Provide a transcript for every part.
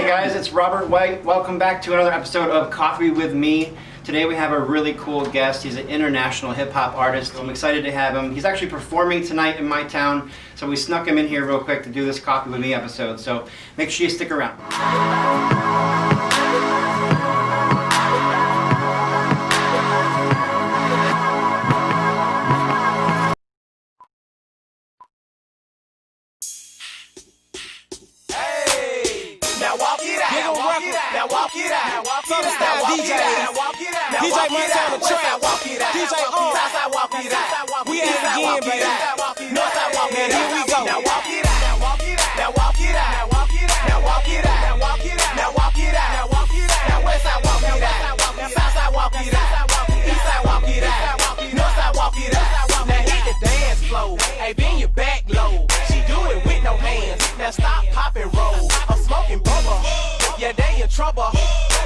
guys, it's Robert White. Welcome back to another episode of Coffee with Me. Today we have a really cool guest. He's an international hip-hop artist. I'm excited to have him. He's actually performing tonight in my town, so we snuck him in here real quick to do this Coffee with Me episode, so make sure you stick around. DJ Unk on the track. DJ Unk. We at it again, baby. Man, here we go. Now walk it out. Now walk it out. Now walk it out. Now walk it out. Now walk it out. Now walk it out. Now walk it out. Now walk it out. Now west side walk it out. South side walk it out. East side walk it out. North side walk it out. Now hit the dance floor. Hey, bend your back low. She do it with no hands. Now stop, pop and roll. I'm smoking bubble. Yeah, they in trouble.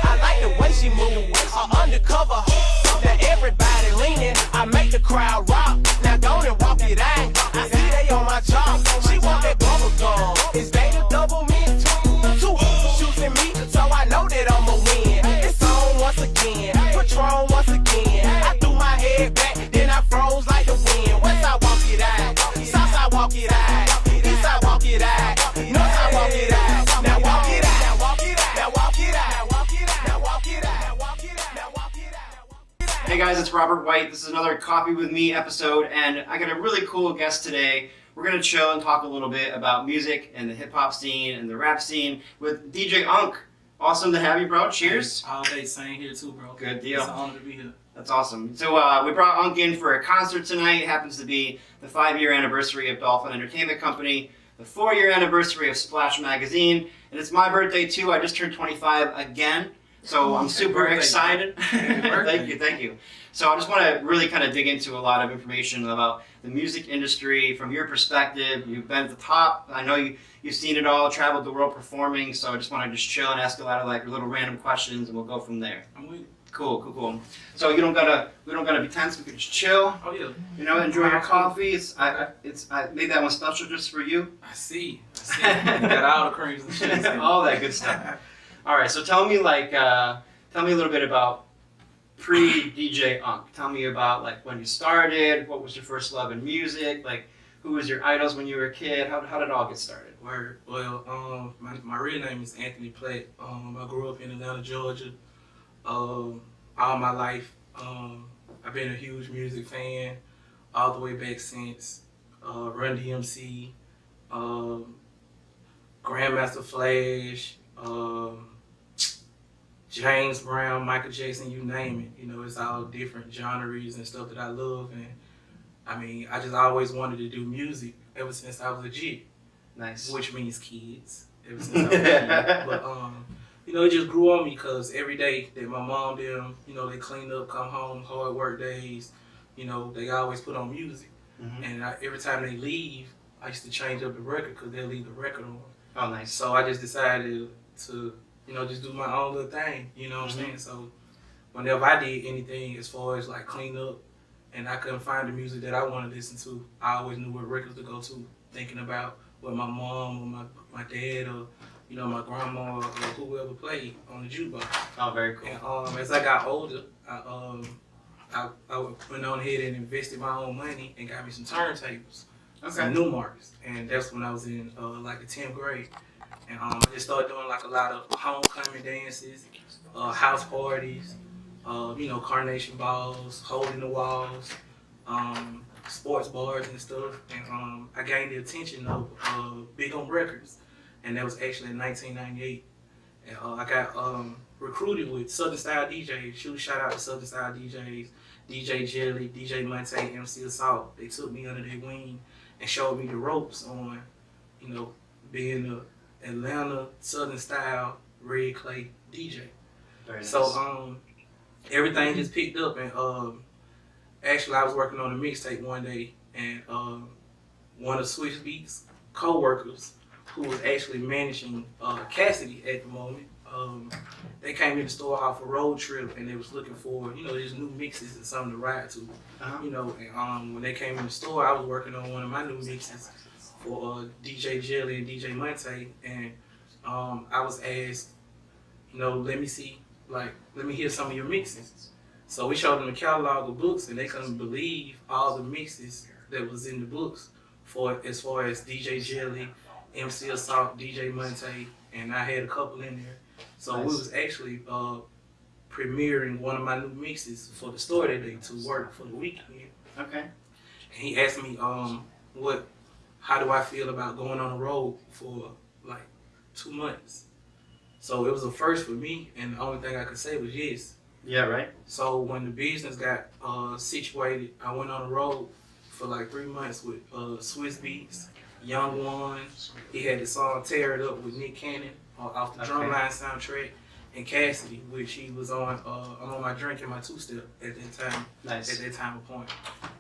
I like the way she move, undercover. Now everybody leaning, I make the crowd rock. Now go and walk it out. I see they on my job. She want that bubble gum. Is they the double mint? Two shooting me, so I know that I'ma win. It's on once again, Patron once again. I threw my head back, then I froze like the wind. West side walk it out, south side walk it out, east side walk it out, north side walk it out. Now walk it out, now walk it out, now walk it out. Hey guys, it's Robert White. This is another Coffee with Me episode, and I got a really cool guest today. We're going to chill and talk a little bit about music and the hip-hop scene and the rap scene with DJ Unk. Awesome to have you, bro. Cheers. All day, same here too, bro. Good deal. It's an honor to be here. That's awesome. So we brought Unk in for a concert tonight. It happens to be the 5-year anniversary of Dolphin Entertainment Company, the 4-year anniversary of Splash Magazine, and it's my birthday too. I just turned 25 again. So I'm super excited. Thank you. So I just want to really kind of dig into a lot of information about the music industry from your perspective. You've been at the top. I know you've seen it all, traveled the world performing. So I just want to just chill and ask a lot of like little random questions, and we'll go from there. I'm with you. Cool. So we don't gotta be tense. We can just chill. Oh yeah. You know, enjoy your coffee. I made that one special just for you. I see. You got all the creams and shit. All that good stuff. All right, so tell me a little bit about pre-DJ Unk. Tell me about like when you started, what was your first love in music, like who was your idols when you were a kid, how did it all get started? Word. Well, my real name is Anthony Platt. I grew up in Atlanta, Georgia. All my life, I've been a huge music fan all the way back since Run DMC, Grandmaster Flash, James Brown, Michael Jackson, you name it. You know, it's all different genres and stuff that I love. And I mean, I just always wanted to do music ever since I was a G. Nice. Which means kids. Ever since I was a kid. But, you know, it just grew on me because every day that my mom, them, you know, they clean up, come home, hard work days, you know, they always put on music. Mm-hmm. And every time they leave, I used to change up the record because they'll leave the record on. Oh, nice. So I just decided to, you know, just do my own little thing, you know what I'm saying? So whenever I did anything as far as like clean up and I couldn't find the music that I wanted to listen to, I always knew what records to go to, thinking about what my mom or my dad or, you know, my grandma or whoever played on the jukebox. Oh, very cool. And as I got older, I went on ahead and invested my own money and got me some turntables, some new markets. And that's when I was in like the 10th grade. And I just started doing like a lot of homecoming dances, house parties, you know, carnation balls, holding the walls, sports bars and stuff. And I gained the attention of Big On Records, and that was actually in 1998. And I got recruited with Southern Style DJs. Shout out to Southern Style DJs, DJ Jelly, DJ Monte, MC Assault. They took me under their wing and showed me the ropes on, you know, being the Atlanta Southern Style Red Clay DJ. Very nice. So everything just picked up, and actually I was working on a mixtape one day, and one of Switch Beats co-workers who was actually managing Cassidy at the moment, they came in the store off a road trip, and they was looking for, you know, these new mixes and something to ride to. You know, and when they came in the store, I was working on one of my new mixes for DJ Jelly and DJ Monte, and I was asked, let me see, let me hear some of your mixes. So we showed them the catalog of books, and they couldn't believe all the mixes that was in the books as far as DJ Jelly, MC Assault, DJ Monte, and I had a couple in there. So we was actually premiering one of my new mixes for the store that day to work for the weekend. Okay. And he asked me, how do I feel about going on the road for like 2 months? So it was a first for me, and the only thing I could say was yes. Yeah, right. So when the business got situated, I went on the road for like 3 months with Swiss Beats, Young One. He had the song Tear It Up with Nick Cannon off the Drumline soundtrack, and Cassidy, which he was on I'm on my drink and my two-step at that time. Nice. At that time of point.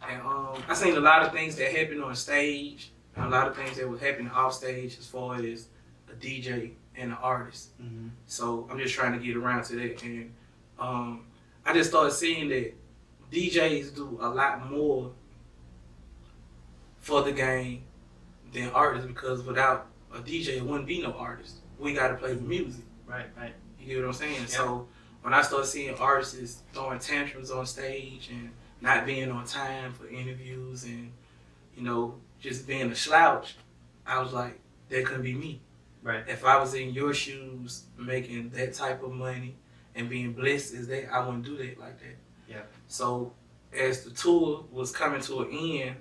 And I seen a lot of things that happened on stage, and a lot of things that was happening off stage as far as a DJ and an artist. Mm-hmm. So I'm just trying to get around to that, and I just started seeing that DJs do a lot more for the game than artists, because without a DJ, it wouldn't be no artist. We got to play the music. Right, right. You get what I'm saying? Yeah. So when I started seeing artists throwing tantrums on stage and not being on time for interviews and, just being a slouch, I was like, that couldn't be me. Right. If I was in your shoes making that type of money and being blessed as that, I wouldn't do that like that. Yeah. So as the tour was coming to an end,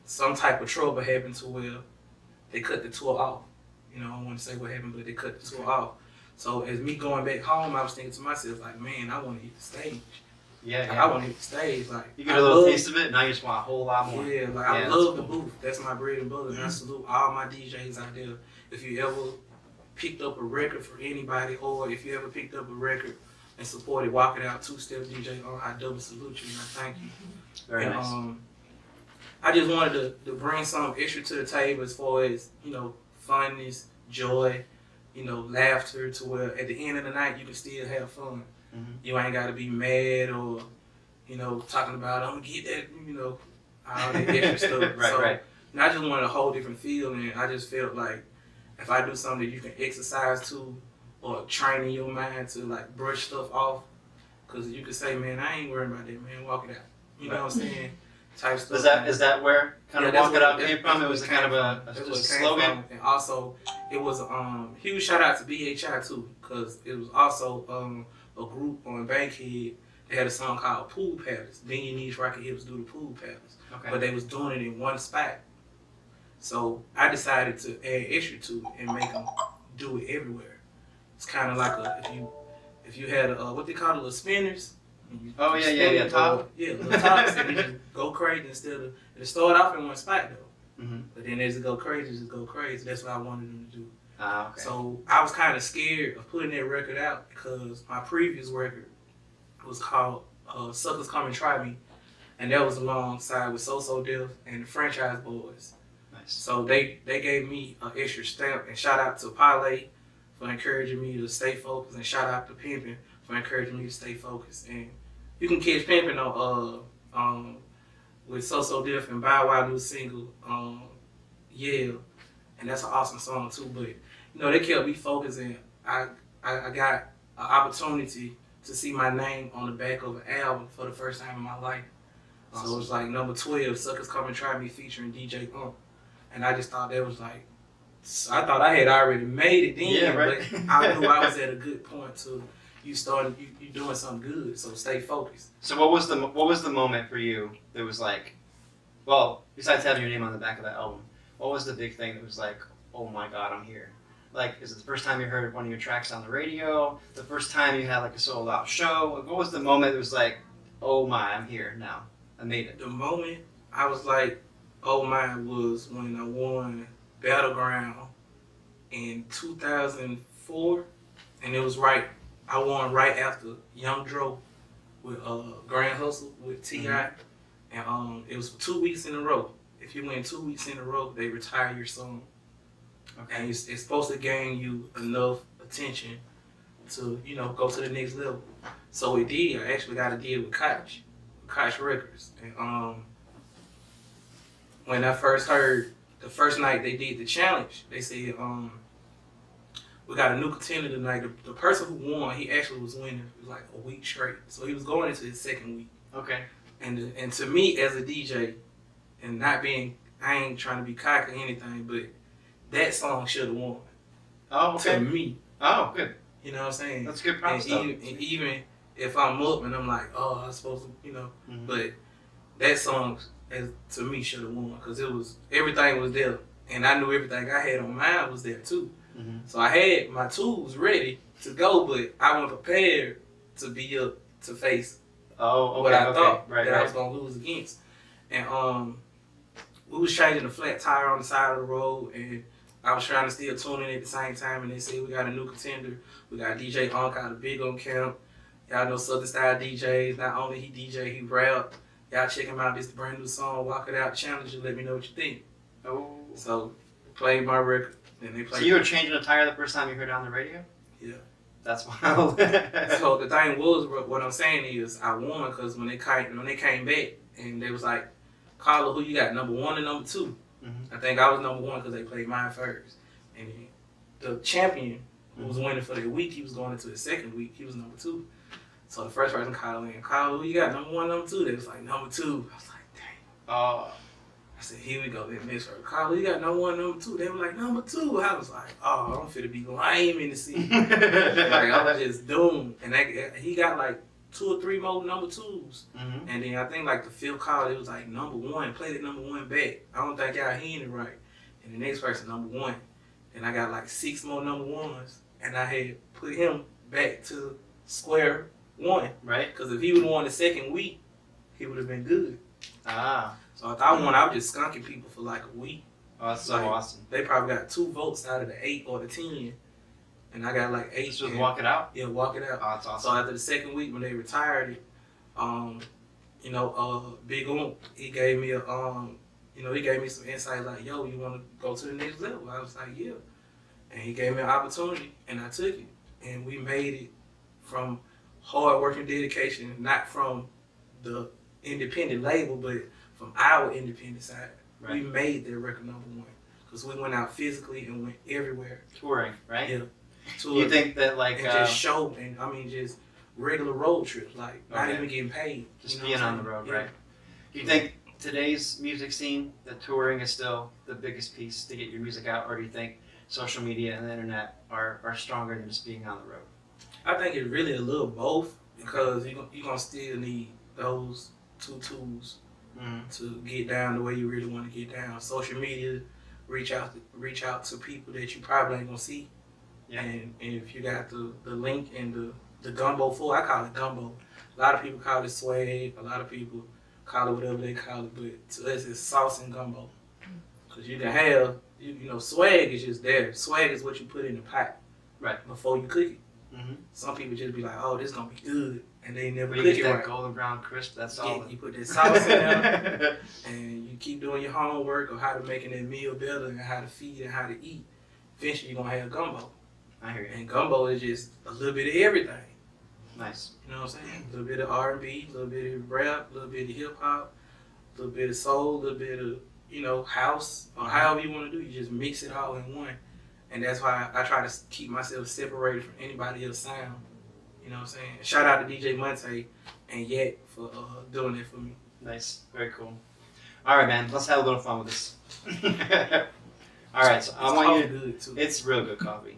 some type of trouble happened to where they cut the tour off. I don't want to say what happened, but they cut the tour off. So as me going back home, I was thinking to myself, like, man, I want to hit the stage. Yeah, Like, yeah. I want to hit the stage. Like, You get a little taste of it, now you just want a whole lot more. Yeah, like, Yeah, I that's love the cool. booth. That's my bread and butter. And I salute all my DJs out there. If you ever picked up a record for anybody, or if you ever picked up a record and supported Walk It Out, Two-Step DJ, I double salute you and I thank you. Very And, nice. I just wanted to bring some extra to the table as far as, funness, joy, laughter, to where at the end of the night you can still have fun. Mm-hmm. You ain't got to be mad or, talking about, I'm going to get that, all that extra stuff. Right, so, right. I just wanted a whole different feel, and I just felt like if I do something that you can exercise to or train in your mind to, like, brush stuff off, because you could say, man, I ain't worried about that, man, walk it out. You know what I'm saying? Type stuff. Is that where kind of Walk It Out came from? It was kind of a slogan? And also, it was huge shout out to BHI too, because it was also a group on Bankhead. They had a song called Pool Palace. Bend Your Knees, Rock Your Hips, Do the Pool Palace. Okay. But they was doing it in one spot. So I decided to add extra to it and make them do it everywhere. It's kind of like if you had what they call the little spinners. Oh, yeah, top. Yeah, little tops, and you just go crazy instead of, it started off in one spot though. Mm-hmm. But then as it go crazy, just go crazy. That's what I wanted them to do. Okay. So I was kind of scared of putting that record out because my previous record was called Suckers Come and Try Me, and that was alongside with So Def and the Franchise Boys. Nice. So they gave me an extra stamp, and shout out to Pale for encouraging me to stay focused, and shout out to Pimpin' for encouraging me to stay focused. And you can catch Pimpin' on with So Def and Bow Wow new single, Yeah, and that's an awesome song too. But they kept me focused, and I got an opportunity to see my name on the back of an album for the first time in my life. Awesome. So it was like number 12, Suckers Come and Try Me featuring DJ Unk. And I just thought that was like, I thought I had already made it then, yeah, right. But I knew I was at a good point to you doing something good, so stay focused. So what was the moment for you that was like, well, besides having your name on the back of that album, what was the big thing that was like, oh my God, I'm here? Like, is it the first time you heard one of your tracks on the radio? The first time you had like a sold out show? Like, what was the moment that was like, oh my, I'm here now. I made it. The moment I was like, oh my, was when I won Battleground in 2004. And it was I won right after Young Dro with Grand Hustle with T.I. Mm-hmm. And it was for 2 weeks in a row. If you win 2 weeks in a row, they retire your song. Okay. And it's supposed to gain you enough attention to, go to the next level. So it did. I actually got a deal with Koch Records. And when I first heard, the first night they did the challenge, they said, we got a new contender tonight. The person who won, he actually was winning like a week straight. So he was going into his second week. Okay. And to me as a DJ, and not being, I ain't trying to be cocky or anything, but that song should have won. Oh, okay. To me. Oh, good. You know what I'm saying? That's good props, and even if I'm up and I'm like, oh, I'm supposed to, you know, but that song, to me, should have won because it was, everything was there. And I knew everything I had on mine was there too. So I had my tools ready to go, but I wasn't prepared to be up to face what I thought that I was going to lose against. And we was changing the flat tire on the side of the road, and I was trying to still tune in at the same time, and they said, we got a new contender. We got DJ Unk out of Big On Camp. Y'all know Southern Style DJs. Not only he DJ, he rap. Y'all check him out. This is the brand new song, Walk It Out Challenge, and let me know what you think. Oh. So, played my record. Then they played. So you were changing a tire the first time you heard it on the radio? Yeah. That's wild. So the thing was, what I'm saying is, I won because when they came back, and they was like, Carla, who you got, number 1 and number 2? I think I was number 1 because they played mine first. And then the champion who was winning for the week, he was going into his second week, he was number 2. So the first person called in, Carla, who you got, number 1, number 2? They was like, number 2. I was like, dang. Oh. I said, here we go. Then next person, Carla, you got number 1, number 2? They were like, number 2. I was like, oh, I'm finna be lame in the season. Like, I was just doomed. And he got like 2 or 3 more number 2s. And then I think like the 5th call, it was like number 1, played it number 1 back. I don't think y'all hearing it right. And the next person, number 1. And I got like 6 more number 1s. And I had put him back to square 1. Right. Because if he would have won the second week, he would have been good. Ah. So if I won, I was just skunking people for like a week. Oh, that's so awesome. They probably got 2 votes out of the 8 or the 10. And I got like 8. Just Walk It Out? Yeah, Walk It Out. Oh, that's awesome. So after the second week when they retired it, Big Unk, he gave me he gave me some insight like, yo, you want to go to the next level? I was like, yeah. And he gave me an opportunity, and I took it. And we made it from hard work and dedication, not from the independent label, but from our independent side. Right. We made that record number 1 because we went out physically and went everywhere. Touring, right? Yeah. You think that like... And just show, and just regular road trips, like not even getting paid. Just being on the road, right? Do you think today's music scene, the touring is still the biggest piece to get your music out, or do you think social media and the internet are stronger than just being on the road? I think it's really a little both because you're going to still need those 2 tools to get down the way you really want to get down. Social media, reach out to people that you probably ain't going to see. Yeah. And if you got the link and the gumbo full, I call it gumbo. A lot of people call it swag. A lot of people call it whatever they call it. But to us, it's sauce and gumbo. Because you can have, swag is just there. Swag is what you put in the pot before you cook it. Some people just be like, oh, this is going to be good. And they never cook it right. Golden brown crisp, that's all. You put that sauce in there, and you keep doing your homework on how to making that meal better and how to feed and how to eat. Eventually, you're going to have gumbo. I hear you. And gumbo is just a little bit of everything. Nice. You know what I'm saying? A little bit of R&B, a little bit of rap, a little bit of hip-hop, a little bit of soul, a little bit of, house, or however you want to do. You just mix it all in one. And that's why I try to keep myself separated from anybody else's sound. You know what I'm saying? Shout out to DJ Monte and Yak for doing it for me. Nice. Very cool. All right, man. Let's have a little fun with this. All right. So I want you. Good too. It's real good coffee.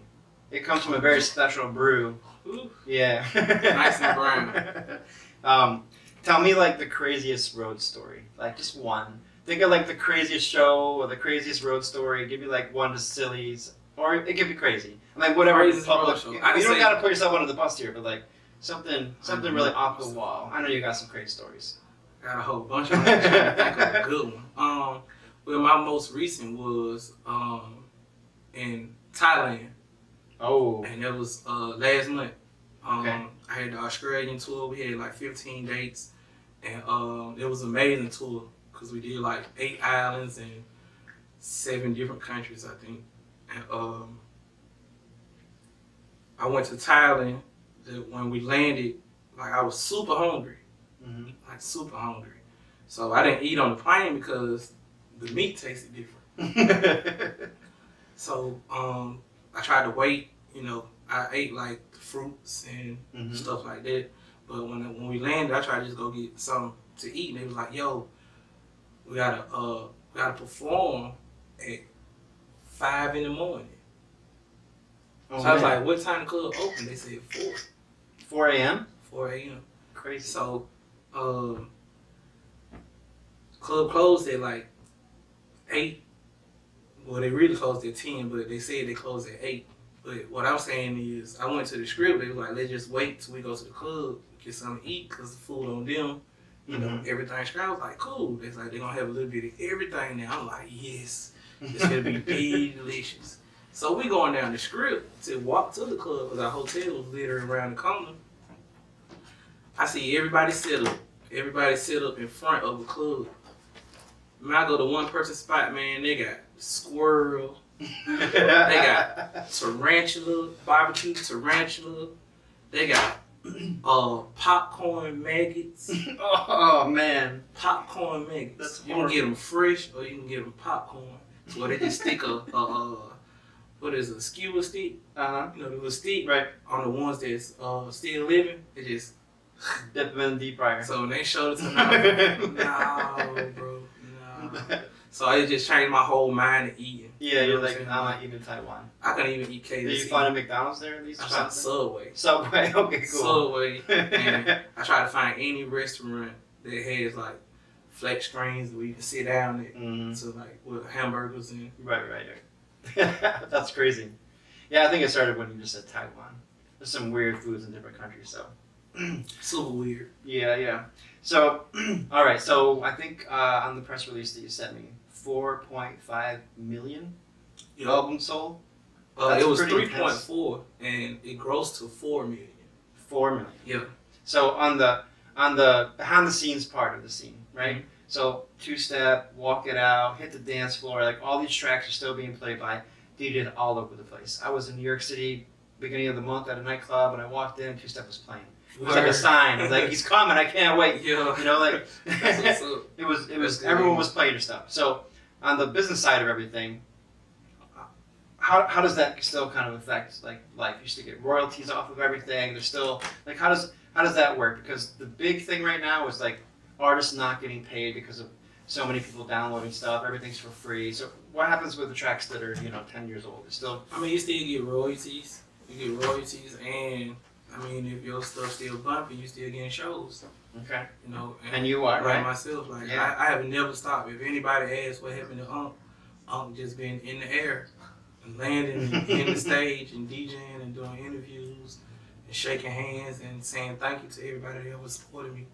It comes from a very special brew. Ooh. Yeah. Nice and brown. Tell me like the craziest road story. Like just one. Think of like the craziest show or the craziest road story. Give me like one just silly. Or it could be crazy. Like whatever. You don't gotta put yourself under the bus here, but like something really off the wall. I know you got some crazy stories. Got a whole bunch of them. I'm trying to think of a good one. Well, my most recent was in Thailand. Oh. And that was last month. Okay. I had the Australian tour. We had like 15 dates, and it was an amazing tour because we did like 8 islands and 7 different countries, I think. And I went to Thailand. When we landed, like I was super hungry, like super hungry. So I didn't eat on the plane because the meat tasted different. So I tried to wait, you know, I ate like fruits and Mm-hmm. stuff like that. But when we landed, I tried to just go get something to eat, and they was like, "Yo, we gotta perform at 5 in the morning." Oh, So I was man. like, "What time the club open?" They said 4. 4 a.m. 4 a.m. Crazy. So, club closed at like 8. Well, they really closed at 10, but they said they closed at 8. But what I'm saying is, I went to the script. They was like, let's just wait till we go to the club, get something to eat, because the food on them, you know, everything. I was like, cool. They was like, they're going to have a little bit of everything now. I'm like, yes, it's going to be delicious. So we going down the script to walk to the club, because our hotel was literally around the corner. I see everybody sit up. Everybody sit up in front of the club. When I go to one person spot, man, they got squirrel. They got tarantula, barbecue tarantula. They got popcorn maggots. Oh man, Popcorn maggots. That's you can get them fresh or you can get them popcorn. So they just stick a skewer stick. You know, the little stick right. on the ones that's still living. They just Dip them in the deep fryer. So when they showed it to me, I was like, no, bro, no. So it just changed my whole mind to eating. Yeah, you're know like, what I'm not eating in Taiwan. I couldn't even eat KFC. Did you find a McDonald's there at least? I found Subway. Subway, okay, cool. Subway. And I try to find any restaurant that has like flat screens where you can sit down at, to like with hamburgers and. Right. That's crazy. Yeah, I think it started when you just said Taiwan. There's some weird foods in different countries, so. Super weird. Yeah. So, all right. So I think on the press release that you sent me, 4.5 million albums sold. It was pretty 3.4, and it grossed to 4 million. 4 million. Yeah. So on the behind the scenes part of the scene, right? Mm-hmm. So 2-step, walk it out, hit the dance floor. Like all these tracks are still being played by DJs all over the place. I was in New York City beginning of the month at a nightclub, and I walked in, 2-step was playing. It was like a sign. It was like, he's coming, I can't wait. Yeah. You know, like, it was, That's everyone great. was playing your stuff. So, on the business side of everything, how does that still kind of affect, like, life? You still get royalties off of everything. There's still, like, how does that work? Because the big thing right now is, like, artists not getting paid because of so many people downloading stuff. Everything's for free. So, what happens with the tracks that are, 10 years old? It's still... I mean, you still get royalties. You get royalties, and I mean, if your stuff's still bumping, you still getting shows. Okay. You know, And you are, right? Myself, like Yeah. I have never stopped. If anybody asks what happened to Unk just been in the air, and landing in the stage and DJing and doing interviews and shaking hands and saying thank you to everybody that was supporting me.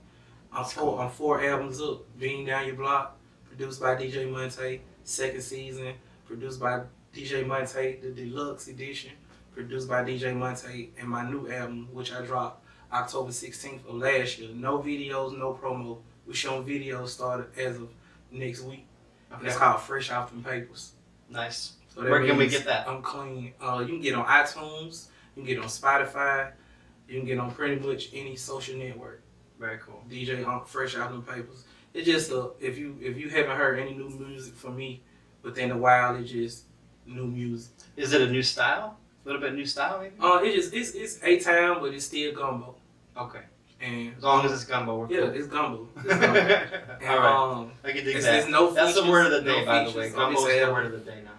I'm 4 albums up. Being Down Your Block, produced by DJ Monte, 2nd season, produced by DJ Monte, the deluxe edition, produced by DJ Monte, and my new album, which I dropped October 16th of last year. No videos, no promo. We showing videos started as of next week. Okay. It's called Fresh Off Them Papers. Nice. So that Where can we means get that? I'm clean. You can get on iTunes, you can get on Spotify, you can get on pretty much any social network. Very cool. DJ Unk, Fresh Off Them Papers. It's just if you haven't heard any new music from me within a while, it's just new music. Is it a new style? A little bit new style, maybe? It's A-Town, but it's still gumbo. Okay. And As long as it's gumbo, we're yeah, cool. it's gumbo. It's gumbo. And, All right. I can dig it's that. no That's the features, word of the day, no by the features way. on Gumbo this is the album. word of the day now.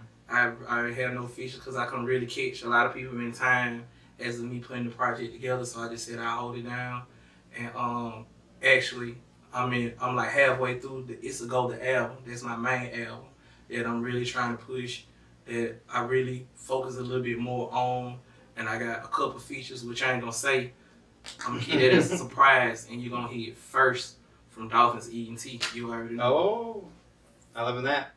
I have no features because I couldn't really catch a lot of people in time as of me putting the project together, so I just said I'll hold it down. And actually, I'm like halfway through the It's a Go the album. That's my main album that I'm really trying to push, that I really focus a little bit more on. And I got a couple features, which I ain't gonna say. I'm gonna keep that as a surprise, and you're gonna hear it first from Dolphins ENT. You already know. Oh, I love that.